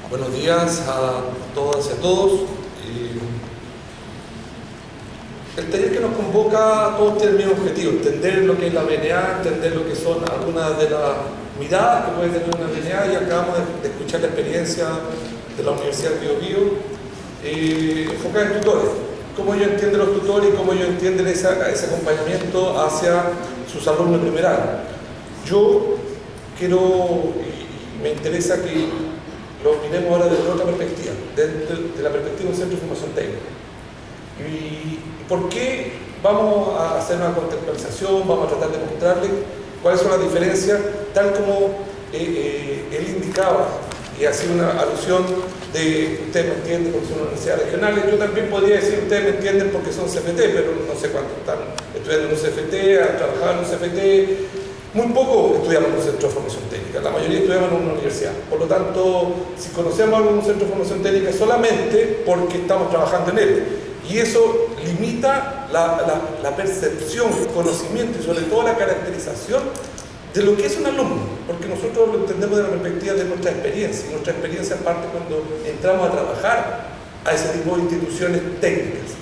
Buenos días a todas y a todos. El taller que nos convoca, todos tienen el mismo objetivo: entender lo que es la BNA, entender lo que son algunas de las miradas que puede tener una BNA, y acabamos de escuchar la experiencia de la Universidad de Bío Bío, enfocada en tutores, cómo ellos entienden los tutores y cómo ellos entienden ese acompañamiento hacia sus alumnos de primer año. Yo quiero, y me interesa que lo miremos ahora desde otra perspectiva, desde la perspectiva de un centro de formación técnica. ¿Y por qué vamos a hacer una contextualización? Vamos a tratar de mostrarles cuáles son las diferencias, tal como él indicaba, y hacía una alusión de ustedes me entienden porque son universidades regionales. Yo también podría decir ustedes me entienden porque son CFT, pero no sé cuántos están estudiando en un CFT, han trabajado en un CFT. Muy poco estudiamos en un centro de formación técnica, la mayoría estudiamos en una universidad. Por lo tanto, si conocemos algo de un centro de formación técnica es solamente porque estamos trabajando en él. Y eso limita la percepción, el conocimiento y sobre todo la caracterización de lo que es un alumno, porque nosotros lo entendemos de la perspectiva de nuestra experiencia, y nuestra experiencia parte cuando entramos a trabajar a ese tipo de instituciones técnicas.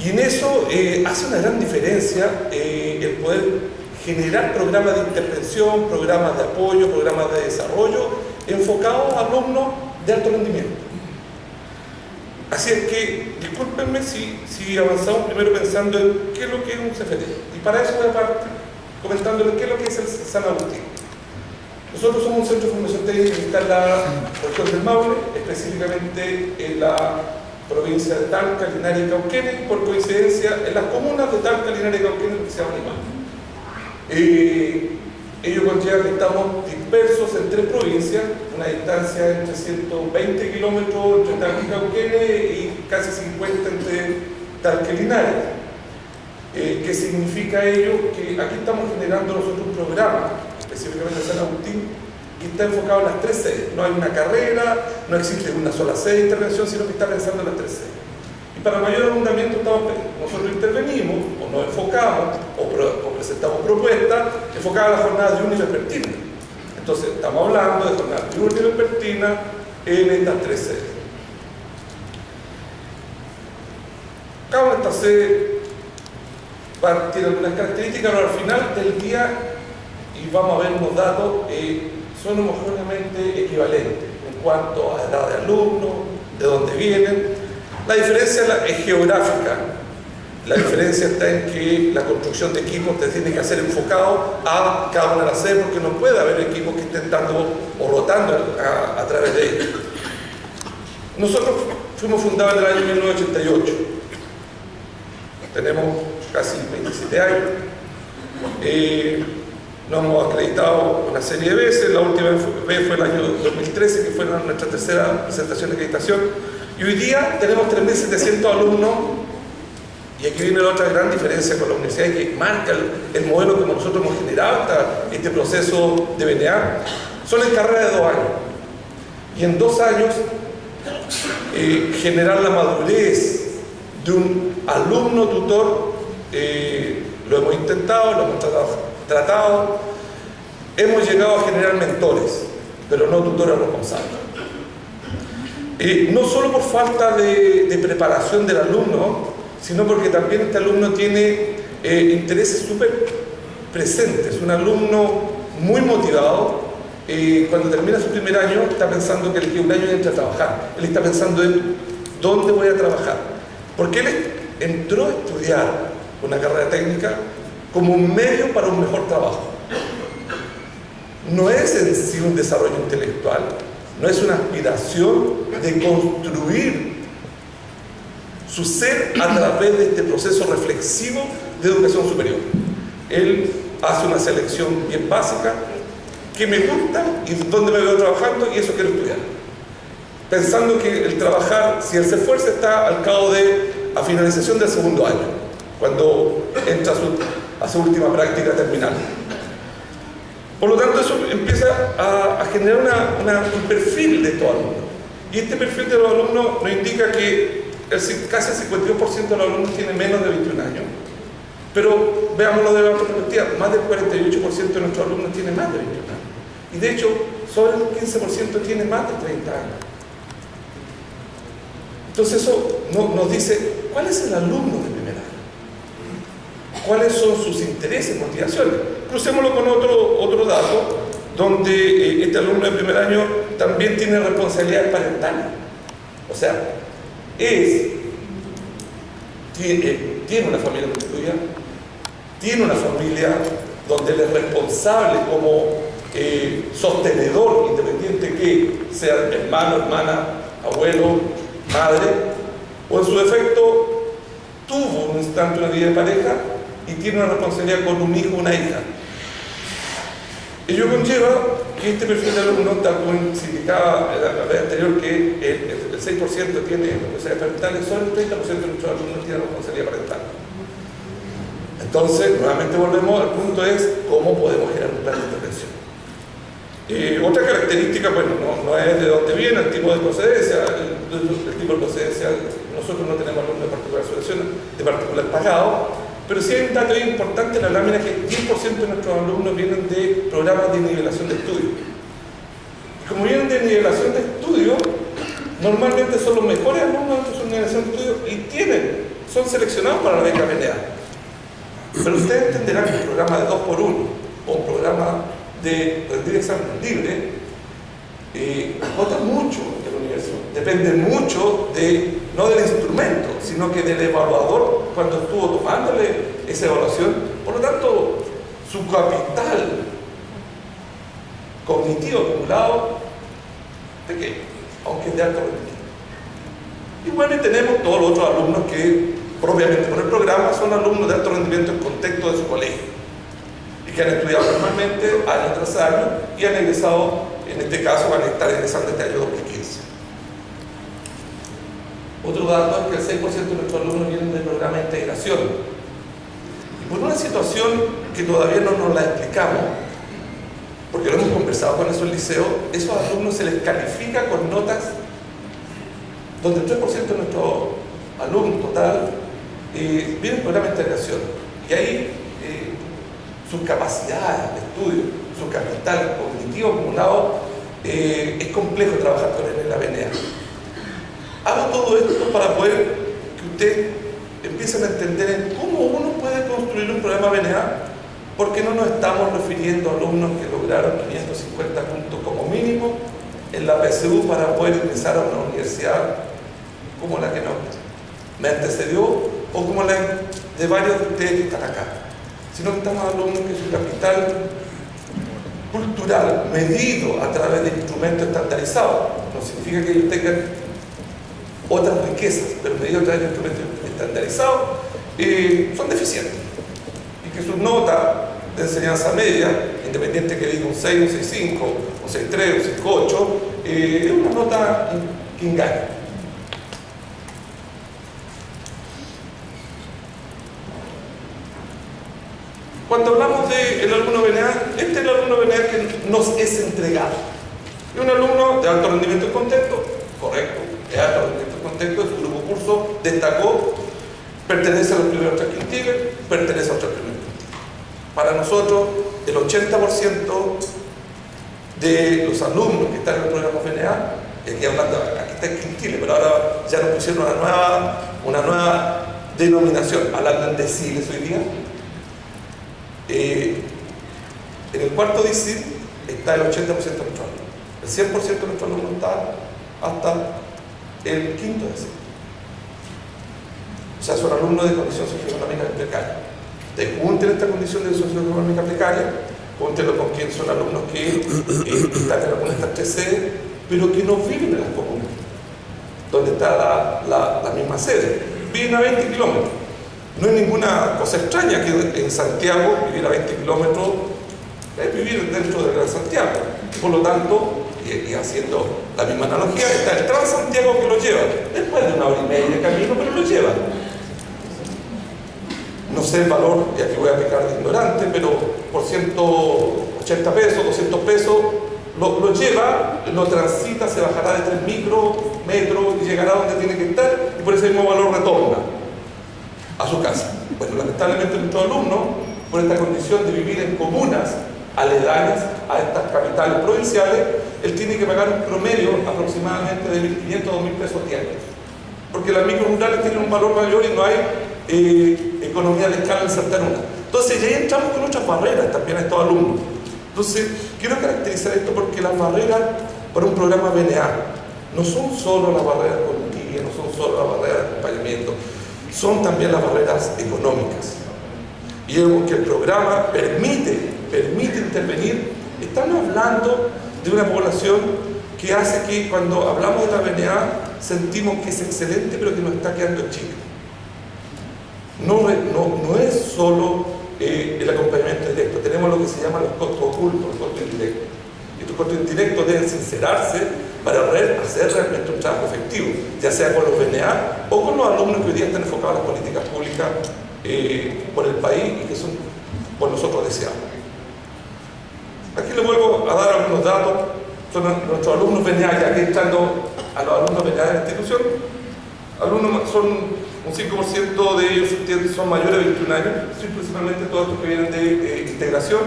Y en eso hace una gran diferencia el poder generar programas de intervención, programas de apoyo, programas de desarrollo enfocados a alumnos de alto rendimiento. Así es que, discúlpenme si avanzamos primero pensando en qué es lo que es un CFT. Y para eso voy a partir comentándoles qué es lo que es el San Agustín. Nosotros somos un centro de formación técnica que está en la región del Maule, específicamente en la provincia de Talca, Linares y Cauquenes, y por coincidencia en las comunas de Talca, Linares y Cauquenes que se llaman igual. Ello conlleva que estamos dispersos en 3 provincias, una distancia entre 120 kilómetros entre Talca y Cauquenes y casi 50 entre Talca y Linares. ¿Qué significa ello? Que aquí estamos generando nosotros un programa, específicamente en San Agustín, que está enfocado en las 3 sedes. No hay una carrera, no existe una sola sede de intervención, sino que está pensando en las 3 sedes. Y para mayor abundamiento nosotros intervenimos, o nos enfocamos, o presentamos propuestas enfocadas a la jornada diurna y vespertina. Entonces, estamos hablando de jornada diurna y vespertina en estas 3 sedes. Cada una de estas sedes tiene algunas características, pero al final del día, y vamos a ver unos datos, son homogéneamente equivalentes en cuanto a edad de alumnos, de dónde vienen. La diferencia es geográfica. La diferencia está en que la construcción de equipos te tiene que hacer enfocado a cada una de las sedes, porque no puede haber equipos que estén dando o rotando a través de ellos. Nosotros fuimos fundados en el año 1988. Tenemos casi 27 años. Nos hemos acreditado una serie de veces. La última vez fue el año 2013, que fue nuestra tercera presentación de acreditación. Y hoy día tenemos 3.700 alumnos, y aquí viene la otra gran diferencia con la universidad que marca el modelo que nosotros hemos generado hasta este proceso de BNA. Son en carrera de 2 años. Y en 2 años, generar la madurez de un alumno tutor, lo hemos intentado, lo hemos tratado. Hemos llegado a generar mentores, pero no tutores responsables. No solo por falta de preparación del alumno, sino porque también este alumno tiene intereses súper presentes. Un alumno muy motivado, cuando termina su primer año, está pensando que el que un año entra a trabajar. Él está pensando en dónde voy a trabajar. Porque él entró a estudiar una carrera técnica como un medio para un mejor trabajo. No es en sí un desarrollo intelectual, no es una aspiración de construir su ser a través de este proceso reflexivo de educación superior. Él hace una selección bien básica, que me gusta y dónde me veo trabajando, y eso quiero estudiar. Pensando que el trabajar, si él se esfuerza, está al cabo de a finalización del 2.º año, cuando entra a su última práctica terminal. Por lo tanto, eso empieza a generar un perfil de estos alumnos. Y este perfil de los alumnos nos indica que casi el 52% de los alumnos tienen menos de 21 años. Pero veámoslo de la otra perspectiva, más del 48% de nuestros alumnos tienen más de 21 años. Y de hecho, sobre el 15% tiene más de 30 años. Entonces eso nos dice, ¿cuál es el alumno de primer año? ¿Cuáles son sus intereses, motivaciones? Crucémoslo con otro dato, donde este alumno de primer año también tiene responsabilidades parentales. O sea, tiene una familia constituida, tiene una familia donde él es responsable como sostenedor independiente, que sea hermano, hermana, abuelo, madre, o en su defecto tuvo un instante una vida de pareja y tiene una responsabilidad con un hijo o una hija. Ello conlleva que este perfil de alumno, tal como indicaba en la vez anterior, que el 6% tiene responsabilidades parentales, solo el 30% de nuestros alumnos tienen responsabilidad parental. Entonces, nuevamente volvemos al punto, es cómo podemos generar un plan de intervención. Otra característica, bueno, no es de dónde viene el tipo de procedencia. El tipo de procedencia, nosotros no tenemos alumnos de particular selección, de particular pagado, pero sí hay un dato importante en la lámina, que el 10% de nuestros alumnos vienen de programas de nivelación de estudio. Y como vienen de nivelación de estudio, normalmente son los mejores alumnos de su nivelación de estudio y son seleccionados para la beca BNA. Pero ustedes entenderán que un programa de 2x1 o un programa de rendir examen libre agota mucho de la universidad. Depende mucho no del instrumento, sino que del evaluador cuando estuvo tomándole esa evaluación. Por lo tanto, su capital cognitivo acumulado pequeño, aunque es de alto rendimiento. Y bueno, y tenemos todos los otros alumnos que propiamente por el programa son alumnos de alto rendimiento en contexto de su colegio y que han estudiado normalmente año tras año y han egresado, en este caso van a estar egresando este año 2015. Otro dato es que el 6% de nuestros alumnos vienen del programa de integración. Y por una situación que todavía no nos la explicamos, porque lo hemos conversado con esos liceos, esos alumnos se les califica con notas donde el 3% de nuestros alumnos total vienen del programa de integración. Y ahí sus capacidades de estudio, su capital cognitivo acumulado, es complejo trabajar con él en la BNA. Hago todo esto para poder que ustedes empiecen a entender en cómo uno puede construir un programa BNA, porque no nos estamos refiriendo a alumnos que lograron 550 puntos como mínimo en la PSU para poder ingresar a una universidad como la que me antecedió o como la de varios de ustedes que están acá, sino que estamos alumnos que su capital cultural medido a través de instrumentos estandarizados, no significa que ellos tengan otras riquezas, pero medido a través de instrumentos estandarizados, son deficientes y que sus notas de enseñanza media, independiente que diga un 6, un 6.5, un 6.3, un 6.8, es una nota que engaña. Cuando hablamos del alumno BNA, este es el alumno BNA que nos es entregado. Es un alumno de alto rendimiento en contexto, correcto, de alto rendimiento en contexto, de su grupo curso, destacó, pertenece a los primeros 3 quintiles, pertenece a los 3 primeros quintiles. Para nosotros, el 80% de los alumnos que están en el programa BNA, y aquí hablando, aquí está el quintile, pero ahora ya nos pusieron una nueva denominación, hablan de deciles hoy día. En el cuarto DICIL está el 80% de nuestros alumnos. El 100% de nuestros alumnos está hasta el quinto DICIL. O sea, son alumnos de condición socioeconómica precaria. Ustedes junten esta condición de socioeconómica precaria, júntenlo con quienes son alumnos que están en alguna de estas 3 sedes, pero que no viven en las comunas, donde está la misma sede. Viven a 20 kilómetros. No es ninguna cosa extraña que en Santiago vivir a 20 kilómetros es vivir dentro del Gran Santiago. Por lo tanto, y haciendo la misma analogía, está el Transantiago que lo lleva. Después de 1 hora y media de camino, pero lo lleva. No sé el valor, y aquí voy a pecar de ignorante, pero por 180 pesos, 200 pesos, lo lleva, lo transita, se bajará de 3 micros, metros y llegará donde tiene que estar, y por ese mismo valor retorna a su casa. Bueno, lamentablemente nuestros alumnos, por esta condición de vivir en comunas aledañas, a estas capitales provinciales, él tiene que pagar un promedio aproximadamente de 1.500 a 2.000 pesos diarios. Porque las micros rurales tienen un valor mayor y no hay economía de escala en Santa Luna. Entonces, ya ahí entramos con otras barreras también a estos alumnos. Entonces, quiero caracterizar esto porque las barreras para un programa BNA no son solo las barreras cognitivas, no son solo las barreras de acompañamiento, son también las barreras económicas. Y aunque el programa permite intervenir, estamos hablando de una población que hace que cuando hablamos de la BNA sentimos que es excelente, pero que nos está quedando chica. No es solo el acompañamiento directo, tenemos lo que se llama los costos ocultos, los costos indirectos. Estos costos indirectos deben sincerarse para hacer realmente un trabajo efectivo, ya sea con los BNA o con los alumnos que hoy día están enfocados en las políticas públicas por el país y que son por nosotros deseados. Aquí les vuelvo a dar algunos datos. Son nuestros alumnos BNA, ya que entrando a los alumnos BNA de la institución, son un 5% de ellos son mayores de 21 años, son principalmente todos los que vienen de integración.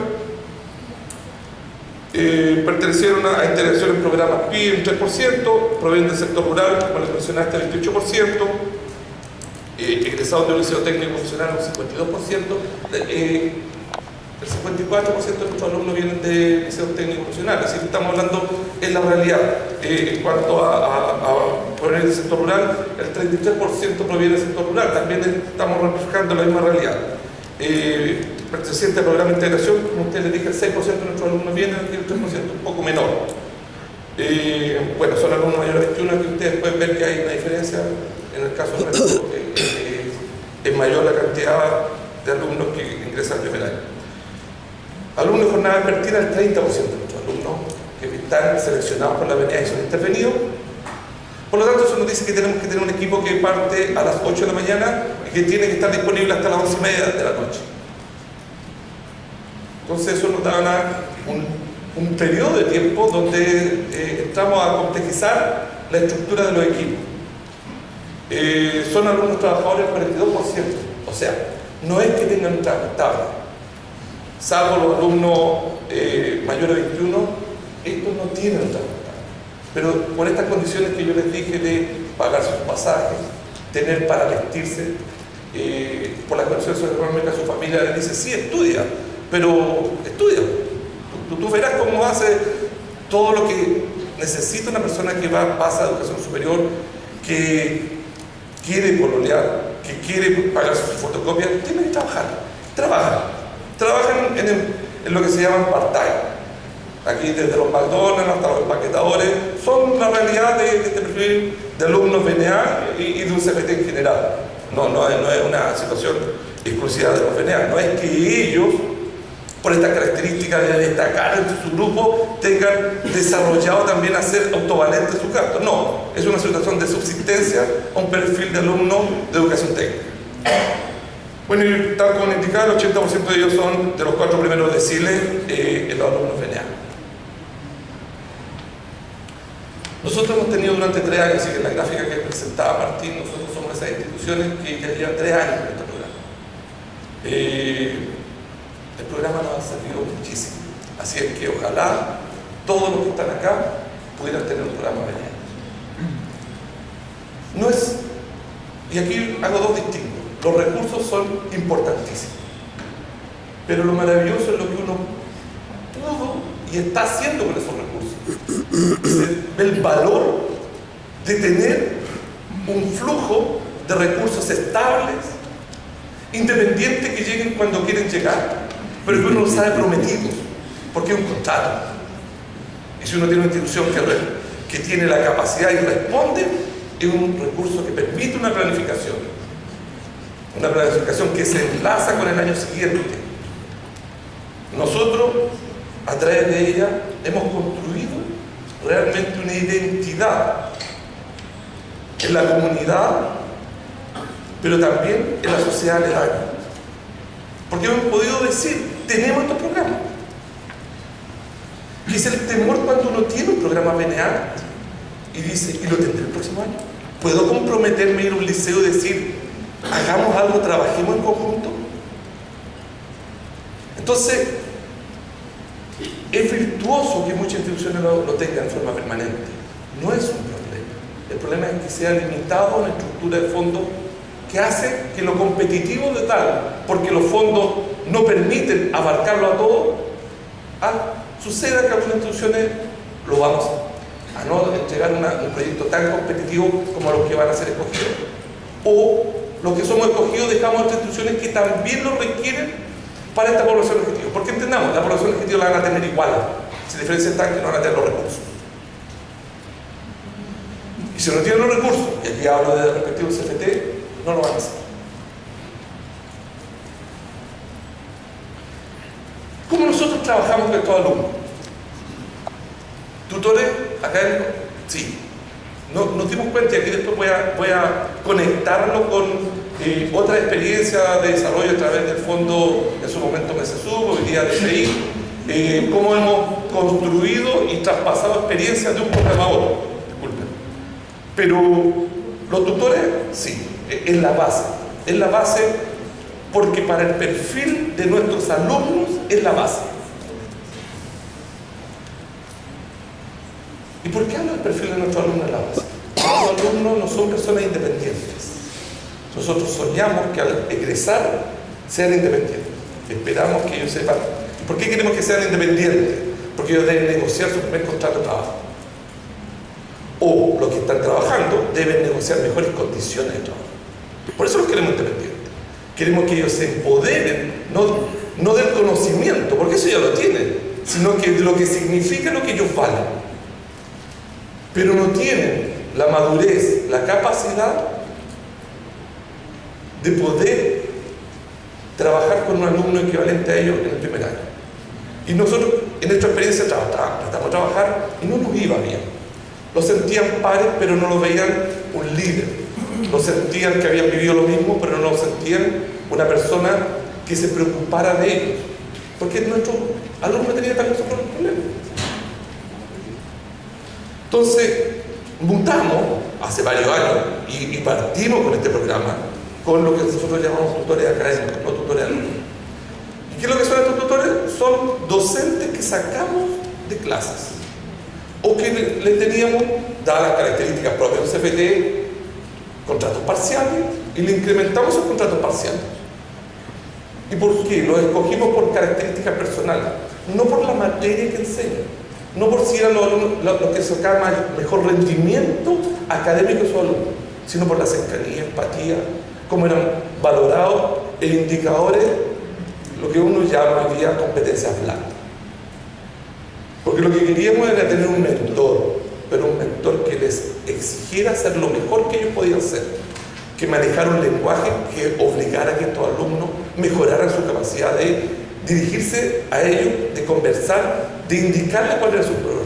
Pertenecieron a integración en programas PI un 3%, provienen del sector rural, como les mencionaste, 28%, egresados de un liceo técnico profesional un 52%, el 54% de nuestros alumnos vienen de liceos técnicos profesionales, así que estamos hablando en la realidad. En cuanto a provenir del sector rural, el 33% proviene del sector rural, también estamos reflejando la misma realidad. Perteneciente al programa de integración, como ustedes les dije, el 6% de nuestros alumnos vienen, aquí el 3% un poco menor. Bueno, son alumnos mayores de 21, que ustedes pueden ver que hay una diferencia. En el caso nuestro es mayor la cantidad de alumnos que ingresan al primer año. Alumnos de jornada vespertina, el 30% de nuestros alumnos que están seleccionados por la BNA y son intervenidos. Por lo tanto, eso nos dice que tenemos que tener un equipo que parte a las 8 de la mañana y que tiene que estar disponible hasta las 11:30 de la noche. Entonces, eso nos da un periodo de tiempo donde entramos a complejizar la estructura de los equipos. Son alumnos trabajadores el 42%, o sea, no es que tengan un trabajo estable. Salvo los alumnos mayores de 21, estos no tienen un trabajo estable. Pero por estas condiciones que yo les dije de pagar sus pasajes, tener para vestirse, por las condiciones socioeconómicas, su familia les dice, sí, estudia, pero estudia. Tú verás cómo hace todo lo que necesita una persona que pasa a educación superior, que quiere pololear, que quiere pagar sus fotocopias, tiene que trabajar. Trabajan en lo que se llaman part-time. Aquí desde los McDonald's hasta los empaquetadores, son la realidad de este perfil de alumnos BNA y de un CFT en general. No es una situación exclusiva de los BNA, no es que ellos, por estas características de destacar en su grupo, tengan desarrollado también hacer autovalentes sus gastos. No, es una situación de subsistencia a un perfil de alumnos de educación técnica. Bueno, y tal como indicaba, el 80% de ellos son de los 4 primeros deciles en los alumnos BNA. Nosotros hemos tenido durante 3 años, así que en la gráfica que presentaba Martín, nosotros somos esas instituciones que ya llevan 3 años con este programa. El programa nos ha servido muchísimo, así es que ojalá todos los que están acá pudieran tener un programa BNA. No es, y aquí hago dos distintos. Los recursos son importantísimos, pero lo maravilloso es lo que uno pudo y está haciendo con esos recursos. El valor de tener un flujo de recursos estables, independientes, que lleguen cuando quieren llegar, pero que uno los sabe prometidos, porque es un contrato. Y si uno tiene una institución que tiene la capacidad y responde, es un recurso que permite una planificación que se enlaza con el año siguiente. Nosotros, a través de ella, hemos construido realmente una identidad en la comunidad, pero también en la sociedad aledaña. Porque hemos podido decir, tenemos estos programas. Que es el temor cuando uno tiene un programa BNA y dice, y lo tendré el próximo año. ¿Puedo comprometerme a ir a un liceo y decir, hagamos algo, trabajemos en conjunto? Entonces, Es virtuoso que muchas instituciones lo tengan en forma permanente. No es un problema. El problema es que sea limitado una estructura de fondos que hace que lo competitivo de tal, porque los fondos no permiten abarcarlo a todo, suceda que algunas instituciones lo vamos a no entregar un proyecto tan competitivo como los que van a ser escogidos, o los que somos escogidos dejamos a otras instituciones que también lo requieren para esta población objetivo. Porque entendamos, la población objetivo la van a tener igual, si diferencia está en que no van a tener los recursos. Y si no tienen los recursos, y aquí hablo del respectivo CFT, no lo van a hacer. ¿Cómo nosotros trabajamos con estos alumnos? ¿Tutores académicos? Sí. Nos dimos cuenta, y aquí después voy a conectarlo con otra experiencia de desarrollo a través del fondo, en su momento MESESUB, hoy día DCI, cómo hemos construido y traspasado experiencias de un programa a otro. Disculpen. Pero los tutores, sí, es la base. Es la base porque para el perfil de nuestros alumnos es la base. ¿Y por qué hablo del perfil de nuestros alumnos en la base? Nuestros alumnos no son personas independientes. Nosotros soñamos que al egresar sean independientes. Esperamos que ellos sepan. ¿Por qué queremos que sean independientes? Porque ellos deben negociar su primer contrato de trabajo. O los que están trabajando deben negociar mejores condiciones de trabajo. Por eso los queremos independientes. Queremos que ellos se empoderen, no del conocimiento, porque eso ya lo tienen, sino que de lo que significa lo que ellos valen. Pero no tienen la madurez, la capacidad de poder trabajar con un alumno equivalente a ellos en el primer año. Y nosotros, en nuestra experiencia, tratamos de trabajar y no nos iba bien. Lo sentían pares, pero no lo veían un líder. Lo sentían que habían vivido lo mismo, pero no lo sentían una persona que se preocupara de ellos. Porque nuestro alumno tenía tal vez otros problemas. Entonces, mutamos hace varios años y partimos con este programa con lo que nosotros llamamos tutores académicos, no tutores alumnos. ¿Y qué es lo que son estos tutores? Son docentes que sacamos de clases o que le teníamos, dadas las características propias del CFT, contratos parciales, y le incrementamos esos contratos parciales. ¿Y por qué? Los escogimos por características personales, no por la materia que enseñan, no por si eran los que sacaban mejor rendimiento académico de sus alumnos, sino por la cercanía, empatía, cómo eran valorados en indicadores, lo que uno llama hoy día competencias blandas. Porque lo que queríamos era tener un mentor, pero un mentor que les exigiera hacer lo mejor que ellos podían hacer, que manejara un lenguaje que obligara a que estos alumnos mejoraran su capacidad de dirigirse a ellos, de conversar, de indicarles cuál era su problema.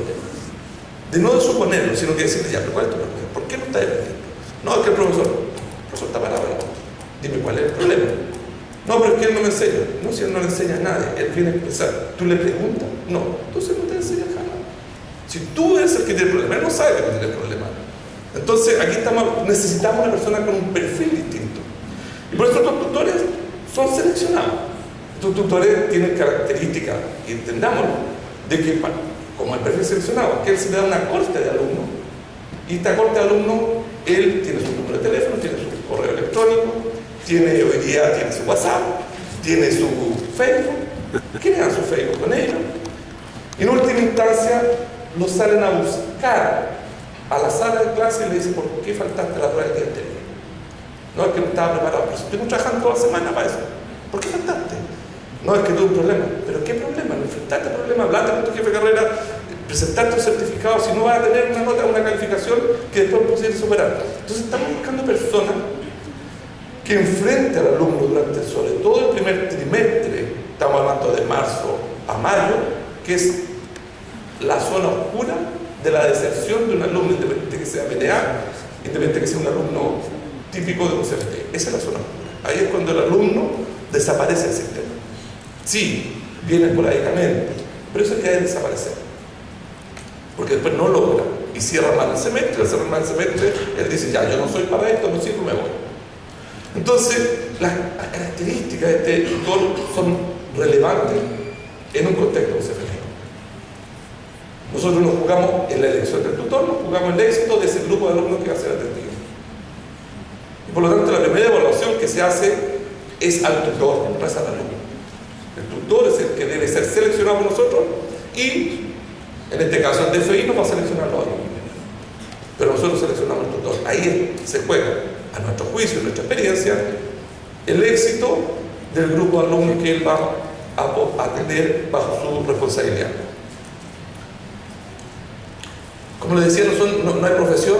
De no de suponerlo, sino que decirles, ya, pero ¿cuál es tu problema? ¿Por qué no está aprendiendo? No, es que el profesor está parado. Dime cuál es el problema. No, pero es que él no me enseña. No, si él no le enseña a nadie, él viene a expresar. ¿Tú le preguntas? No, entonces no te enseña jamás. Si tú eres el que tiene el problema, él no sabe que tiene el problema. Entonces, aquí necesitamos una persona con un perfil distinto. Y por eso estos tutores son seleccionados. Estos tutores tienen características, y entendámoslo, de que, como el perfil seleccionado, que él se le da una corte de alumnos, y esta corte de alumnos, él tiene su número de teléfono, tiene su correo electrónico, hoy día tiene su WhatsApp, tiene su Facebook, crean su Facebook con ellos. Y en última instancia, los salen a buscar a la sala de clase y le dicen, ¿por qué faltaste a la prueba del día anterior? No, es que no estaba preparado, pero si estuvimos trabajando toda la semana para eso. ¿Por qué faltaste? No, es que tuve un problema. ¿Pero qué problema? ¿No enfrentaste el problema? ¿Hablaste con tu jefe de carrera? ¿Presentaste un certificado? Si no vas a tener una nota, una calificación que después puedes superar. Entonces estamos buscando personas que enfrenten al alumno durante, sobre todo el primer trimestre, estamos hablando de marzo a mayo, que es la zona oscura de la deserción de un alumno, independiente que sea BNA, independiente que sea un alumno típico de un CFT. Esa es la zona oscura. Ahí es cuando el alumno desaparece del sistema. Sí, viene esporádicamente, pero eso es que hay que desaparecer. Porque después no logra y cierra mal el semestre, al cerrar mal el semestre, él dice, ya, yo no soy para esto, no sirvo, me voy. Entonces, las características de este tutor son relevantes en un contexto de CFT. Nosotros nos jugamos en la elección del tutor, nos jugamos el éxito de ese grupo de alumnos que va a ser atendido. Y por lo tanto, la primera evaluación que se hace es al tutor, no es al alumno. El tutor es el que debe ser seleccionado por nosotros y, en este caso, el DFI nos va a seleccionar los alumnos. Pero nosotros seleccionamos al tutor. Ahí se juega, a nuestro juicio, a nuestra experiencia, el éxito del grupo de alumnos que él va a atender bajo su responsabilidad. Como les decía, no hay profesión,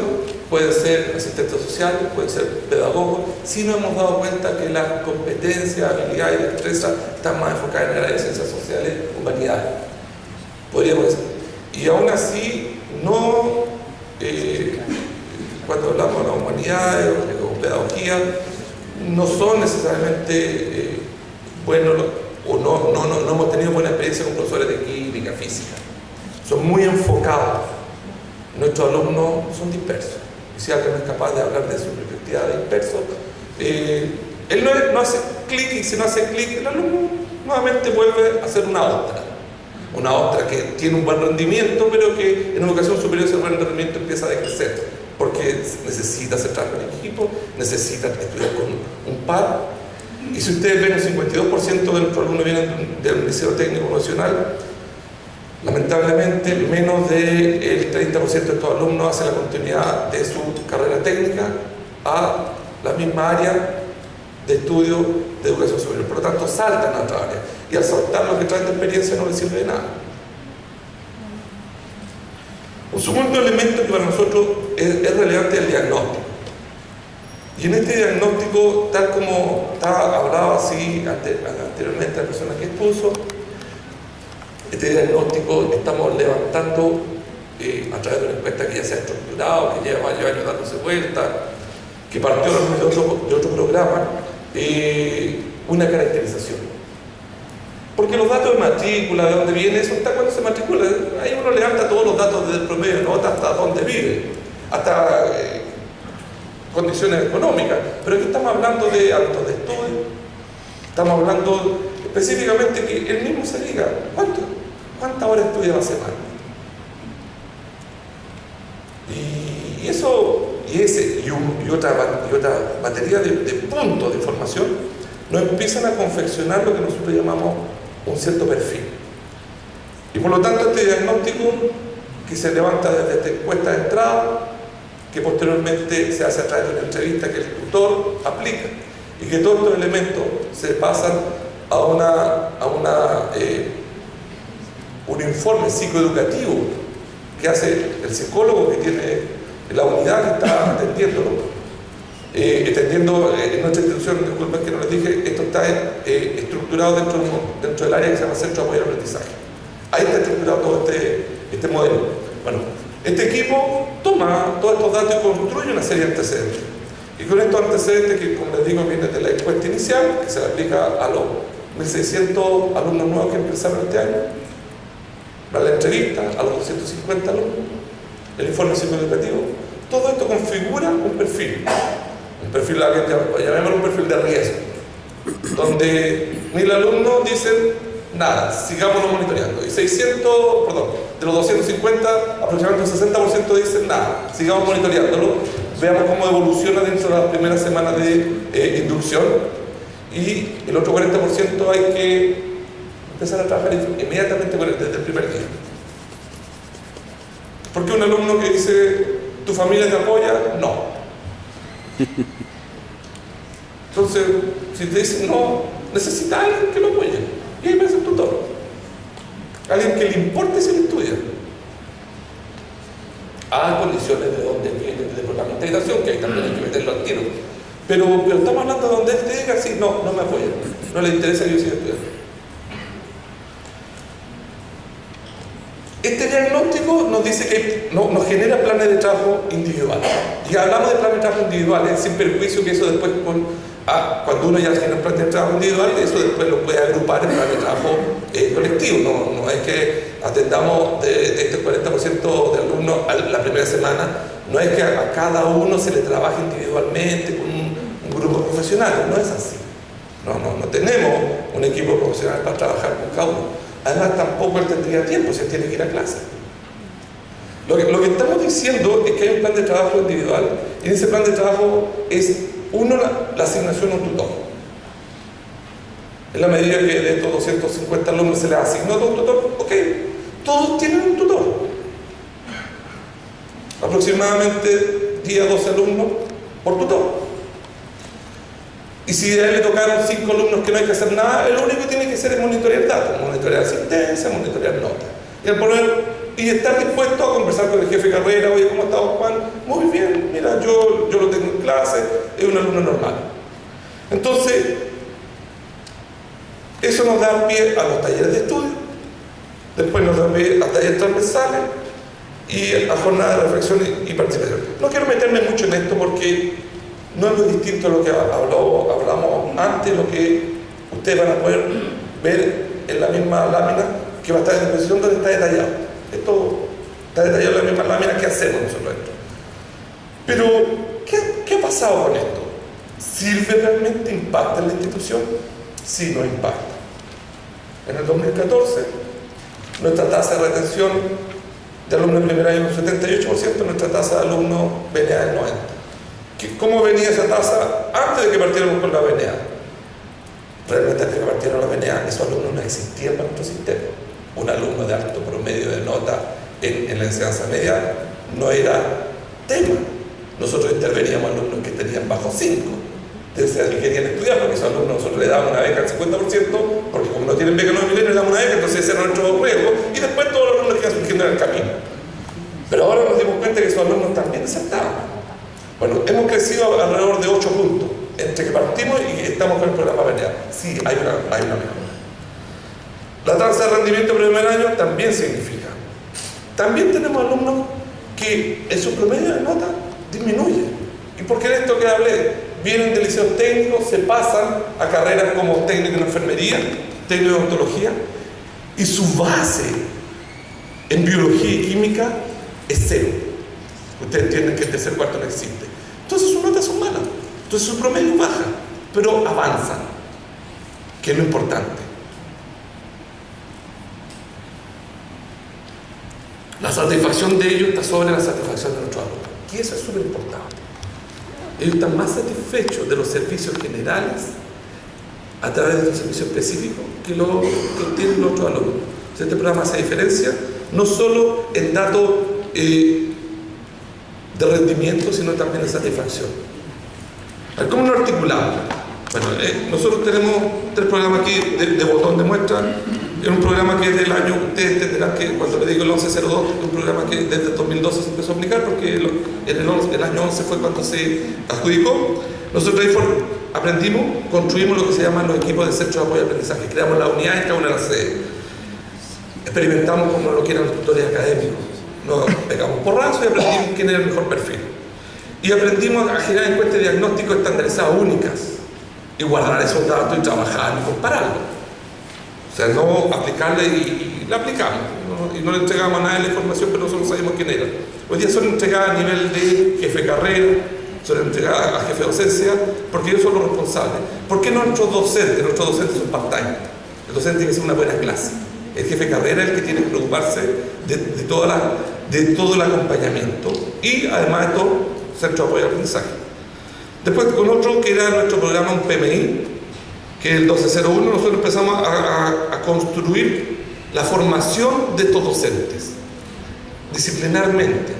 pueden ser asistentes sociales, pueden ser pedagogos, si no hemos dado cuenta que las competencias, habilidades y destrezas están más enfocadas en el área de ciencias sociales, humanidades. Podríamos decir. Y aún así, cuando hablamos de las humanidades o pedagogía, no son necesariamente buenos, o no hemos tenido buena experiencia con profesores de química, física. Son muy enfocados. Nuestros alumnos son dispersos. Y si alguien es capaz de hablar de su perspectiva de disperso, él no hace clic, y si no hace clic, el alumno nuevamente vuelve a hacer una ostra que tiene un buen rendimiento, pero que en educación superior ese buen rendimiento empieza a decrecer, porque necesita hacer trabajo en equipo, necesita estudiar con un par. Y si ustedes ven, el 52% de nuestros alumnos vienen del Liceo Técnico Nacional. Lamentablemente, menos del 30% de estos alumnos hacen la continuidad de su carrera técnica a la misma área de estudio de educación superior. Por lo tanto, saltan a otra área. Y al saltar, lo que traen de experiencia no les sirve de nada. Un segundo elemento que para nosotros es relevante es el diagnóstico. Y en este diagnóstico, tal como hablaba así anteriormente la persona que expuso, este diagnóstico estamos levantando a través de una encuesta que ya se ha estructurado, que lleva varios años dándose vuelta, que partió de otro programa, una caracterización. Porque los datos de matrícula, de dónde viene, eso está cuando se matricula. Ahí uno levanta todos los datos del promedio de nota hasta dónde vive, hasta condiciones económicas. Pero aquí estamos hablando de hábitos de estudio, estamos hablando específicamente que él mismo se diga cuántas horas estudia a la semana. Y otra batería de puntos de información nos empiezan a confeccionar lo que nosotros llamamos un cierto perfil. Y por lo tanto, este diagnóstico que se levanta desde esta encuesta de entrada, que posteriormente se hace a través de una entrevista que el tutor aplica, y que todos estos elementos se pasan a un informe psicoeducativo que hace el psicólogo que tiene la unidad que está atendiéndolo. Entendiendo en nuestra institución, disculpen que no les dije, esto está estructurado dentro del área que se llama Centro de Apoyo al Aprendizaje. Ahí está estructurado todo este modelo. Bueno, este equipo toma todos estos datos y construye una serie de antecedentes. Y con estos antecedentes, que como les digo, vienen de la encuesta inicial, que se le aplica a los 1.600 alumnos nuevos que empezaron este año, a la entrevista a los 250 alumnos, el informe psicoeducativo, todo esto configura un perfil, llamémoslo un perfil de riesgo, donde 1.000 alumnos dicen nada, sigámoslo monitoreando, y de los 250, aproximadamente el 60% dicen nada, sigamos monitoreándolo, veamos cómo evoluciona dentro de las primeras semanas de inducción, y el otro 40% hay que empezar a trabajar inmediatamente con él desde el primer día. Porque un alumno que dice, ¿tu familia te apoya? No. Entonces, si te dicen no, necesita a alguien que lo apoye. Y ahí me hace el tutor. Alguien que le importe si le estudia. A condiciones de donde viene el programa de integración, que ahí también hay que meterlo al tiro. Pero estamos hablando de donde él te diga, sí, no me apoya. No le interesa que yo siga estudiando. Este diagnóstico nos dice que nos genera planes de trabajo individuales. Y hablamos de planes de trabajo individuales sin perjuicio que eso después, cuando uno ya genera un plan de trabajo individual, eso después lo puede agrupar en plan de trabajo colectivo. No es que atendamos de este 40% de alumnos la primera semana, no es que a cada uno se le trabaje individualmente con un grupo profesional, no es así. No tenemos un equipo profesional para trabajar con cada uno. Además, tampoco él tendría tiempo si él tiene que ir a clase. Lo que estamos diciendo es que hay un plan de trabajo individual. Y en ese plan de trabajo es, uno, la asignación a un tutor. En la medida que de estos 250 alumnos se les asignó a un tutor, ok, todos tienen un tutor. Aproximadamente 10 a 12 alumnos por tutor. Y si a él le tocaron 5 alumnos que no hay que hacer nada, lo único que tiene que hacer es monitorear datos, monitorear asistencia, monitorear notas. Y estar dispuesto a conversar con el jefe de carrera. Oye, ¿cómo está Juan? Muy bien, mira, yo lo tengo en clase, es un alumno normal. Entonces, eso nos da pie a los talleres de estudio, después nos da pie a talleres transversales y a jornadas de reflexión y participación. No quiero meterme mucho en esto porque no es muy distinto a lo que hablamos antes, lo que ustedes van a poder ver en la misma lámina que va a estar en disposición, donde está detallado. Esto está detallado en la misma lámina que hacemos nosotros esto. Pero, ¿qué ha pasado con esto? ¿Sirve realmente? ¿Impacta en la institución? Sí, nos impacta. En el 2014, nuestra tasa de retención de alumnos de primer año es un 78%, nuestra tasa de alumnos BNA es 90%. ¿Cómo venía esa tasa antes de que partiéramos con la BNA? Realmente antes de que partiéramos la BNA, esos alumnos no existían para nuestro sistema. Un alumno de alto promedio de nota en la enseñanza media no era tema. Nosotros interveníamos a alumnos que tenían bajo 5, que querían estudiar, porque esos alumnos nosotros le dábamos una beca al 50%, porque como no tienen beca 9 milenios, le damos una beca, entonces ese era nuestro riesgo, y después todos los alumnos que iban surgiendo en el camino. Pero ahora nos dimos cuenta que esos alumnos también desertaban. Bueno, hemos crecido alrededor de 8 puntos entre que partimos y que estamos con el programa BNA. Sí, hay una mejora. La tasa de rendimiento primer año también significa. También tenemos alumnos que en su promedio de nota disminuye. ¿Y por qué de esto que hablé? Vienen de liceos técnicos, se pasan a carreras como técnico en enfermería, técnico en odontología, y su base en biología y química es 0. Ustedes entienden que el tercer cuarto no existe. Entonces sus notas son malas, entonces su promedio baja, pero avanzan, que es lo importante. La satisfacción de ellos está sobre la satisfacción de nuestros alumnos, y eso es súper importante. Ellos están más satisfechos de los servicios generales a través de los servicios específicos que lo que obtienen los otros alumnos. Entonces, este programa hace diferencia no solo en datos de rendimiento, sino también de satisfacción. ¿Cómo lo articulamos? Bueno, nosotros tenemos 3 programas aquí de botón de muestra. Es un programa que es del año, ustedes entenderán que cuando le digo el 1102, es un programa que desde el 2012 se empezó a aplicar, porque en el año 11 fue cuando se adjudicó. Nosotros ahí aprendimos, construimos lo que se llaman los equipos de centro de apoyo al aprendizaje, creamos la unidad en cada una de las sedes, experimentamos como lo que eran los tutores académicos, nos pegamos porrazos y aprendimos quién era el mejor perfil. Y aprendimos a generar encuestas de diagnóstico estandarizadas únicas, y guardar esos datos y trabajar y compararlo. O sea, no aplicarle y la aplicamos, ¿no? Y no le entregamos a nadie la información, pero nosotros sabemos quién era. Hoy día son entregadas a nivel de jefe de carrera, son entregadas a jefe de docencia, porque ellos son los responsables. ¿Por qué no nuestros docentes? Nuestros docentes son part-time. El docente tiene que hacer una buena clase. El jefe de carrera es el que tiene que preocuparse de todo el acompañamiento y además de todo, centro de apoyo al aprendizaje. Después con otro que era nuestro programa, un PMI, que es el 1201, nosotros empezamos a construir la formación de estos docentes, disciplinarmente,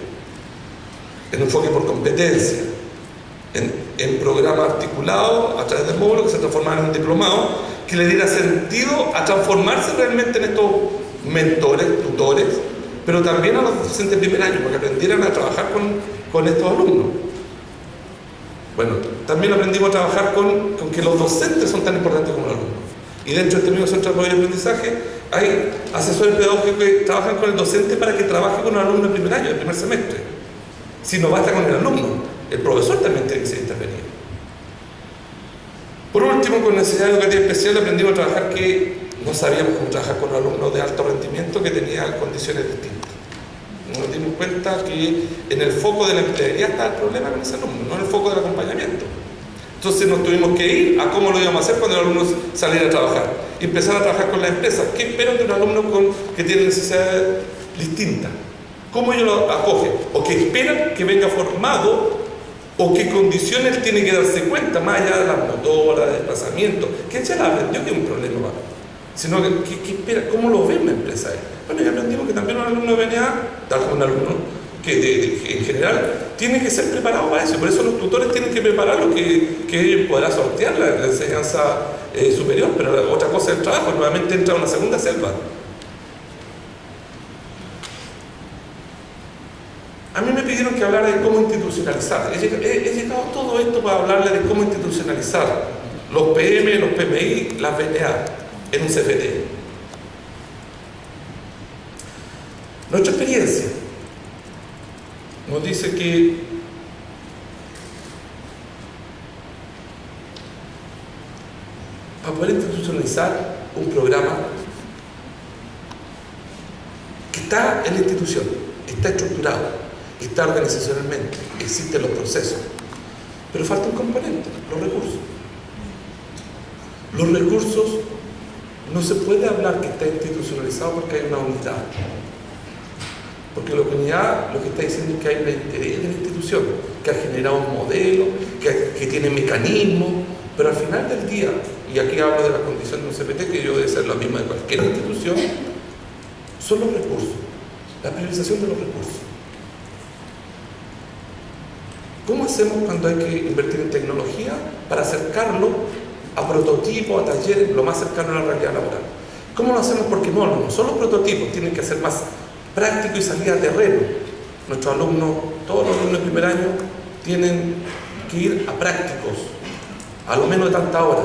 en enfoque por competencia, en programa articulado a través del módulo que se transformara en un diplomado, que le diera sentido a transformarse realmente en estos mentores, tutores, pero también a los docentes de primer año, para que aprendieran a trabajar con estos alumnos. Bueno, también aprendimos a trabajar con que los docentes son tan importantes como los alumnos. Y dentro de este mismo centro de apoyo y aprendizaje hay asesores pedagógicos que trabajan con el docente para que trabaje con un alumno de primer año, de primer semestre. Si no basta con el alumno, el profesor también tiene que ser intervenido. Por último, con necesidad educativa especial aprendimos a trabajar que no sabíamos cómo trabajar con alumnos de alto rendimiento que tenían condiciones distintas. Nos dimos cuenta que en el foco de la empleabilidad estaba el problema con ese alumno, no en el foco del acompañamiento. Entonces nos tuvimos que ir a cómo lo íbamos a hacer cuando el alumno saliera a trabajar. Y empezar a trabajar con las empresas. ¿Qué esperan de un alumno que tiene necesidades distintas? ¿Cómo ellos lo acogen? ¿O que esperan que venga formado? ¿O qué condiciones tiene que darse cuenta, más allá de las motoras, de desplazamiento? Que ya la aprendió que es un problema más. Sino que espera, ¿cómo lo ve una empresa? Bueno, ya aprendimos que también un alumno de BNA, tal como un alumno que en general tiene que ser preparado para eso. Por eso los tutores tienen que preparar lo que podrá sortear la enseñanza superior, pero otra cosa es el trabajo, nuevamente entra una segunda selva. A mí me pidieron que hablara de cómo institucionalizar. He llegado a todo esto para hablarle de cómo institucionalizar los PM, los PMI, las BNA en un CFT. Nuestra experiencia nos dice que para poder institucionalizar un programa que está en la institución, está estructurado, está organizacionalmente, existen los procesos, pero falta un componente, los recursos. Los recursos no se puede hablar que está institucionalizado porque hay una unidad. Porque la unidad lo que está diciendo es que hay un interés de la institución, que ha generado un modelo, que tiene mecanismos, pero al final del día, y aquí hablo de la condición de un CPT, que yo debe ser la misma de cualquier institución, son los recursos, la priorización de los recursos. ¿Cómo hacemos cuando hay que invertir en tecnología para acercarlo a prototipos, a talleres, lo más cercano a la realidad laboral? ¿Cómo lo hacemos? Porque no son los prototipos, tienen que ser más prácticos y salir a terreno. Nuestros alumnos, todos los alumnos de primer año, tienen que ir a prácticos, a lo menos de tanta hora,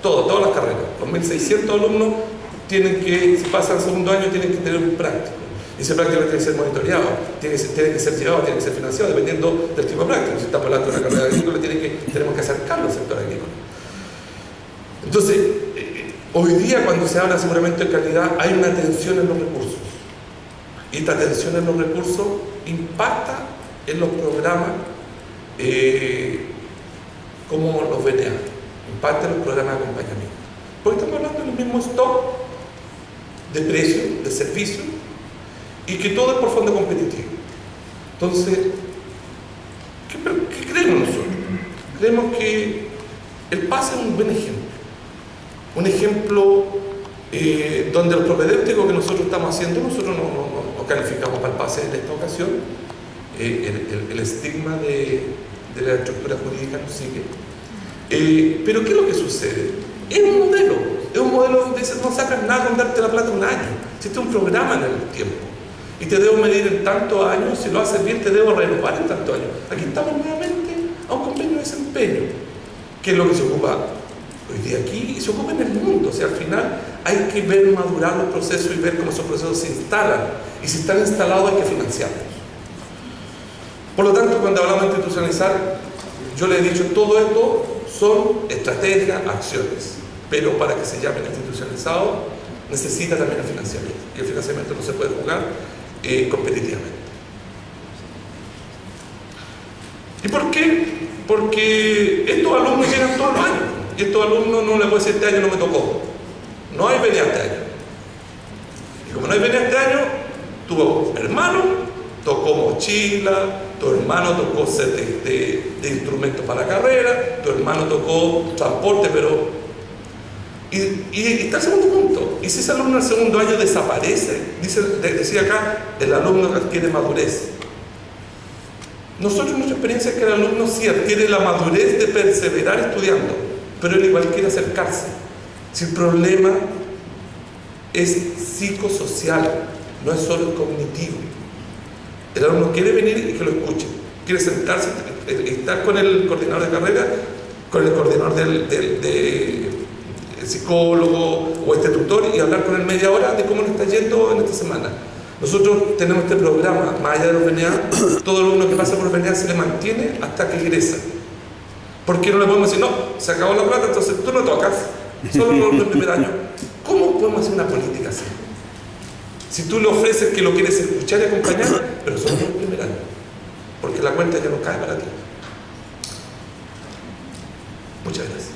todas las carreras. Los 1.600 alumnos tienen que, si pasan segundo año, tienen que tener un práctico. Y ese práctico tiene que ser monitoreado, tiene que ser llevado, tiene que ser financiado, dependiendo del tipo de práctico. Si estamos hablando de una carrera agrícola, tenemos que acercarlo al sector agrícola. Entonces, hoy día cuando se habla seguramente de calidad, hay una tensión en los recursos. Y esta tensión en los recursos impacta en los programas como los BNA, impacta en los programas de acompañamiento. Porque estamos hablando del mismo stock de precios, de servicios, y que todo es por fondo competitivo. Entonces, ¿qué creemos nosotros? Creemos que el PASE es un buen ejemplo. Un ejemplo donde los propedéuticos que nosotros estamos haciendo, nosotros no calificamos para el PASE en esta ocasión. El estigma de la estructura jurídica nos sigue. Pero ¿qué es lo que sucede? Es un modelo donde no sacas nada con darte la plata un año. Si este es un programa en el tiempo. Y te debo medir en tantos años, si lo haces bien te debo renovar en tantos años. Aquí estamos nuevamente a un convenio de desempeño, que es lo que se ocupa hoy día aquí y se ocupa en el mundo. O sea, al final hay que ver madurar los procesos y ver cómo esos procesos se instalan. Y si están instalados hay que financiarlos. Por lo tanto, cuando hablamos de institucionalizar, yo le he dicho, todo esto son estrategias, acciones. Pero para que se llamen institucionalizados, necesita también el financiamiento. Y el financiamiento no se puede jugar competitivamente. ¿Y por qué? Porque estos alumnos llegan todos los años. Y estos alumnos no les puedo decir, este año no me tocó. No hay BNA este año. Y como no hay BNA este año, tu hermano tocó mochila, tu hermano tocó set de instrumentos para la carrera, tu hermano tocó transporte, pero... Y está el segundo punto. Y si ese alumno en el segundo año desaparece, decía acá, el alumno adquiere madurez. Nosotros, nuestra experiencia es que el alumno sí adquiere la madurez de perseverar estudiando, pero él igual quiere acercarse. Si el problema es psicosocial, no es solo cognitivo. El alumno quiere venir y que lo escuchen, quiere sentarse, estar con el coordinador de carrera, con el coordinador del psicólogo o este tutor y hablar con él media hora de cómo le está yendo en esta semana. Nosotros tenemos este programa, más allá de los BNA, todo alumno que pasa por BNA se le mantiene hasta que egresa. ¿Por qué no le podemos decir, no, se acabó la plata, entonces tú no tocas, solo los del primer año? ¿Cómo podemos hacer una política así? Si tú le ofreces que lo quieres escuchar y acompañar, pero solo los del primer año, porque la cuenta ya no cae para ti. Muchas gracias.